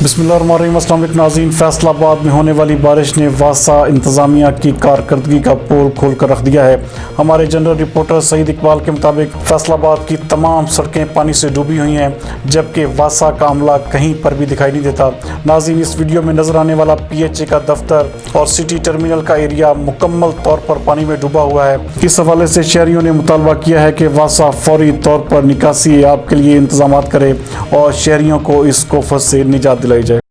बिस्मिल्लाहिर्रहमानिर्रहीम। अस्सलाम वालेकुम नाज़रीन, फैसलाबाद में होने वाली बारिश ने वासा इंतज़ामिया की कारकर्दगी का पोल खोल कर रख दिया है। हमारे जनरल रिपोर्टर सईद इकबाल के मुताबिक फैसलाबाद की तमाम सड़कें पानी से डूबी हुई हैं, जबकि वासा का अमला कहीं पर भी दिखाई नहीं देता। नाज़रीन, इस वीडियो में नज़र आने वाला PHA का दफ्तर और सिटी टर्मिनल का एरिया मुकम्मल तौर पर पानी में डूबा हुआ है। इस हवाले से शहरियों ने मुतालबा किया है कि वासा फौरी तौर पर निकासी आपके लिए इंतजाम करे और शहरियों को इस कोफत से निजात दिलाई जाए।